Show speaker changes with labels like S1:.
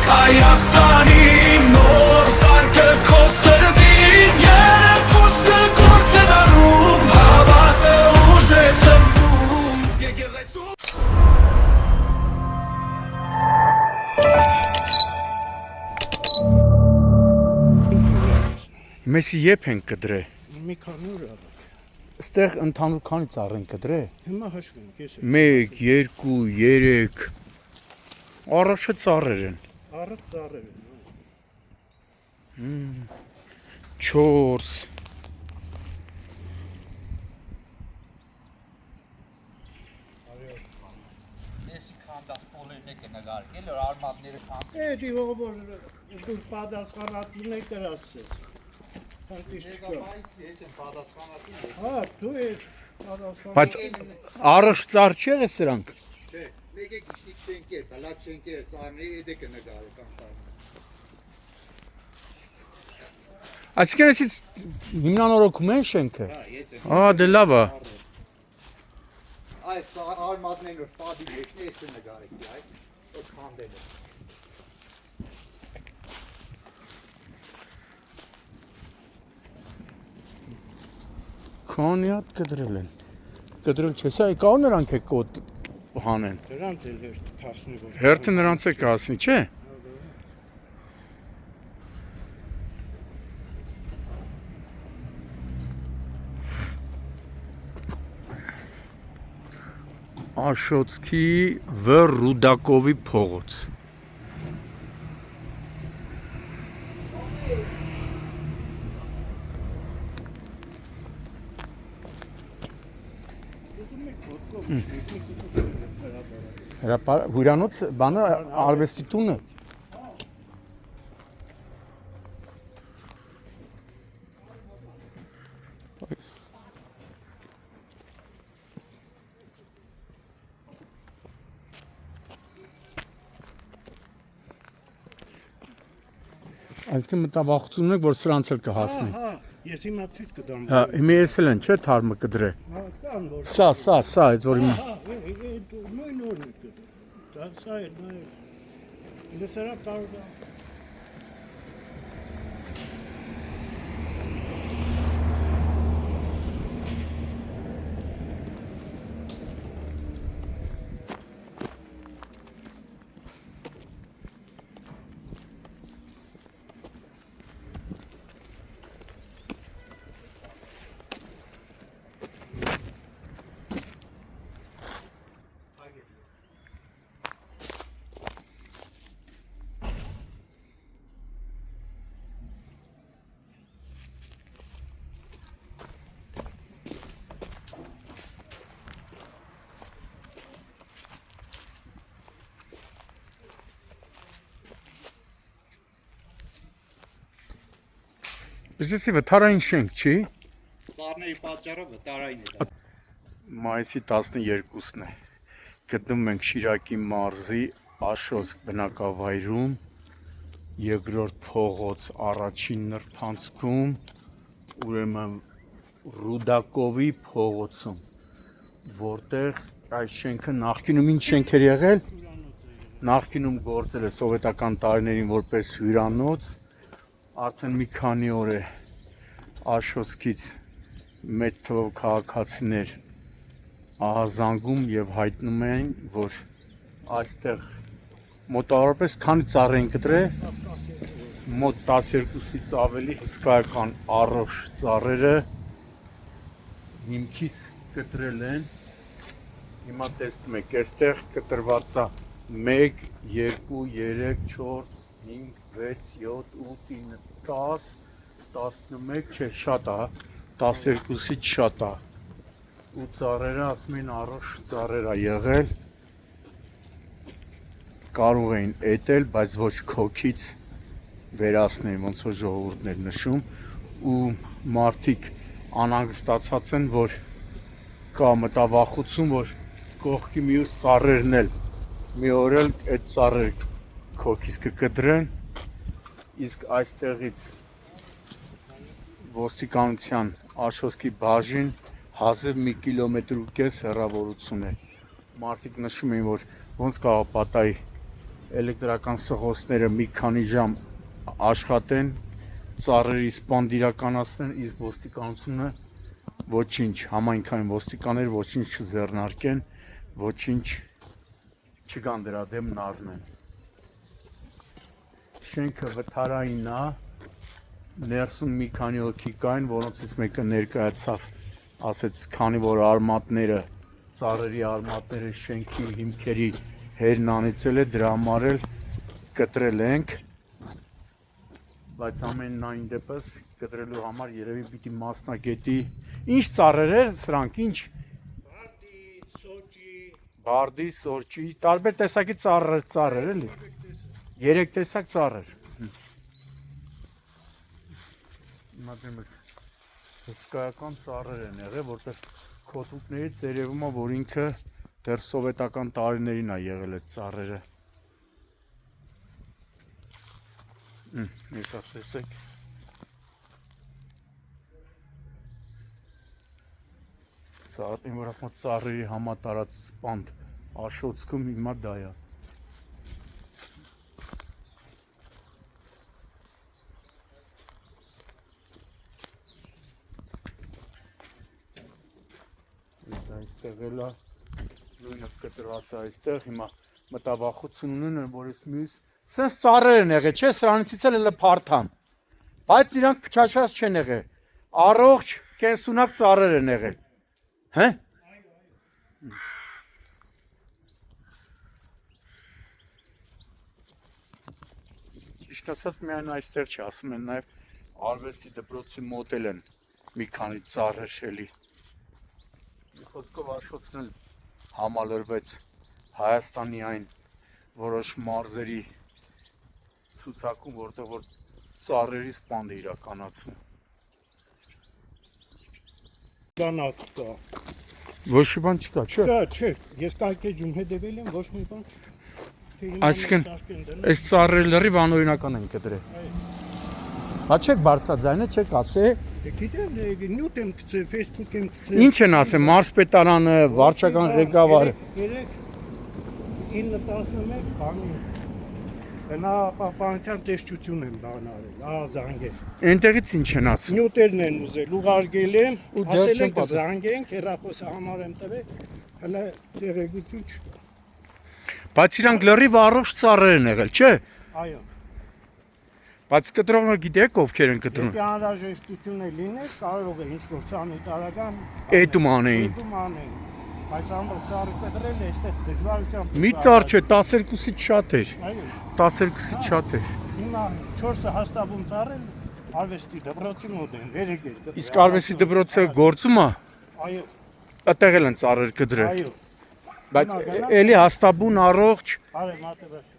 S1: Հայաստանի նոր սարքը քո սրտին Երբ խոսքը գործ է դառնում Հավատը ուժ է ցնկում Եկեղեցու
S2: Մեսի եփ են կդրե։
S3: Մի քանի օր է։
S2: Այստեղ ընդհանուր քանի ծառ են կդրե։
S3: Հիմա հաշվում ես։
S2: 1, 2, 3 Առաջը ծառեր են։
S3: Առած ծառեր են։
S2: 4
S4: Ես քանդած փոլերն եք նկարել, որ արմատները քանդել։
S3: Էդի ողոր դու պատասխանատուն եք դրասես։
S4: Ես եմ պատասխանատուն։
S3: Հա, դու ես պատասխան։
S2: Բայց առաջ ծառ չի եղել սրանք։
S4: Չէ, եկեք իշտիկ շենքեր, բլադ շենքեր, ծառների եք նկարել կամ։
S2: Այսինքն էսից հիմնանորոգում են շենքը։
S4: Հա, ես եմ։
S2: Ահա դե լավ է։
S4: Այս արմատներն որ պատի մեջն ես նկարել, այ որ քանդել է։
S2: Քանի հատ կդրել են։ Կդրել չէ, սա կա նրանք է կոտ հանեն։
S3: Դրանց էլ հերթ քասնի որ։
S2: Հերթը նրանց է կասնի, չէ։ Աշոցքի Վ Ռուդակովի փողոց։ Հյուրանոց բանը արվեստի տունը։ Այսինքն մտավախություն ունեք, որ սրանց էլ կհասնի։
S3: Հա, ես հիմա ցույց կտամ։
S2: Հա, հիմա ես էլ են, չէ, թարմը կդրե։
S3: Հա, կան որ։
S2: Սա, այս որ հիմա։
S3: Հա, նույն օրն է կտա։ Դա սա է, նա է։ Դեսերա կարող է։
S2: Բիզնեսի վթարային շենք չի։
S4: Ծառների պատճառով վտարային է դա։
S2: Մայիսի 12-ն է։ Գտնվում ենք Շիրակի մարզի Աշոց բնակավայրում, երկրորդ փողոց առաջին նրբանցքում, ուրեմն Ռուդակովի փողոցում, որտեղ այս շենքը նախկինում ինչ շենք էր եղել։ Նախկինում գործել է սովետական տարիներին որպես հյուրանոց, արդեն մի քանի օր է Աշոցքից մեծ թվով քաղաքացիներ ահազանգում եւ հայտնում են, որ այստեղ մոտավորապես քանի ծառ են կտրե, մոտ 12-ից ավելի հսկայական առողջ ծառերը հիմքից կտրել են։ Հիմա տեսնում եք, այստեղ կտրված է 1, 2, 3, 4, 5, 6, 7, 8, 9, 10, 11, չէ, շատ է, 12-ից շատ է։ Ու ծառերը ասում են առողջ ծառեր է եղել, կարող էին էտել, բայց ոչ քոքից վերացնել, ոնց որ ժողովուրդն էր նշում, ու մարդիկ անհանգստացած են, որ կա մտավախություն, որ կողքի մյուս ծառերն էլ մի օր էլ այդ ծառերը քոքից կկտրեն, իսկ այստեղից ոստիկանության Աշոցքի բաժին հազիվ 1 կիլոմետր ու կես հեռավորություն է։ Մարդիկ նշում են, որ ոնց կարող պատահի էլեկտրական սղոցները մի քանի ժամ աշխատեն, ծառերի սպանդ իրականացնեն, իսկ ոստիկանությունը ոչինչ, համայնքային ոստիկաններ ոչինչ չձեռնարկեն, ոչինչ չկան դրա դեմ նարմեն։ Շենքը վթարային է, ներսում մի քանի հոգի կային, որոնցից մեկը ներկայացավ, ասեց, քանի որ արմատները, ծառերի արմատները շենքի հիմքերի հերն անիծել է, դրա համար էլ կտրել ենք, բայց ամենայն դեպս կտրելու համար երևի պիտի մասնագետի, ինչ ծառեր էր սրանք, ինչ
S3: Բարդի, սոճի,
S2: բարդի, սորճի, տարբեր տեսակի ծառեր էլի, 3 տեսակ ծառեր։ Հիմա հսկայական ծառեր են եղել, որտեղ քոթուկներից երևում է, որ ինքը դեռ սովետական տարիներին է եղել այդ ծառերը։ Եսա տեսեք։ Ծառին, որ ասում ծառերի համատարած սպանդ Աշոցքում հիմա դա է։ Այստեղ էլ է նույնը կտրված է այստեղ, հիմա մտավախություն ունեն, որ ես մյուս սենց ծառեր են եղել, չէ, սրանցից էլ փարթան, բայց իրանք փչաշած չեն եղել, առողջ կենսունակ ծառեր են եղել, հե? Ճիշտ ասած միայն այստեղ չի, ասում են նաև արվեստի դպրոցի մոտ էլ են մի քանի ծառեր էլի։ Խոսքով Աշոցն էլ համալրվեց Հայաստանի այն որոշ մարզերի ցուցակում, որտեղ որ ծառերի սպանդ է իրականացվում։
S3: բանակ կա։
S2: Ոչ մի բան չկա, չէ՞։
S3: Կա, չէ, ես կայքեջում հետևել եմ, ոչ մի բան չկա։
S2: Այսինքն այս ծառերը լրիվ անօրինական են կտրել։ Հա չեք բարձրաձայնը, չեք ասե։
S3: Գիտեմ, նյութ եմ գցել, Facebook եմ գցել։
S2: Ինչ են ասել, մարզպետարանը, վարչական ղեկավարը։
S3: 911 բանի։ Նա պահպանության տեսչություն եմ բանարել, զանգել։
S2: Այնտեղից ինչ են ասում։
S3: Նյութերն են ուզել, ուղարկել եմ,
S2: Ու դեռ
S3: ասել
S2: չեն
S3: են կզանգենք, հեռախոսը համար եմ տվել, հələ տեղեկություն չկա։
S2: Բայց իրանք լրիվ առողջ ծառեր են եղել, չէ՞։
S3: Այո։
S2: Բայց կտրողը գիտեք ովքեր են կտրում։
S3: Եթե անհրաժեշտություն է լինել, կարող է ինչ-որ սանիտարական
S2: Էդում անեին։
S3: Էդում անեն։ Բայց ամբողջ ծառը կտրել է, այստեղ դժվարությամբ։
S2: Մի ծառ չէ, 12-ից շատ էր։
S3: Այո։
S2: 12-ից շատ էր։
S3: Հիմա 4-ը հաստաբում ծառել արվեստի դպրոցի մոտ են, վերեկել։
S2: Իսկ արվեստի դպրոցը գործում է։
S3: Այո,
S2: Այդտեղ էլ են ծառեր կտրել։
S3: այո։
S2: Բայց էլի հաստաբուն առողջ
S3: Արե մատեվաշ։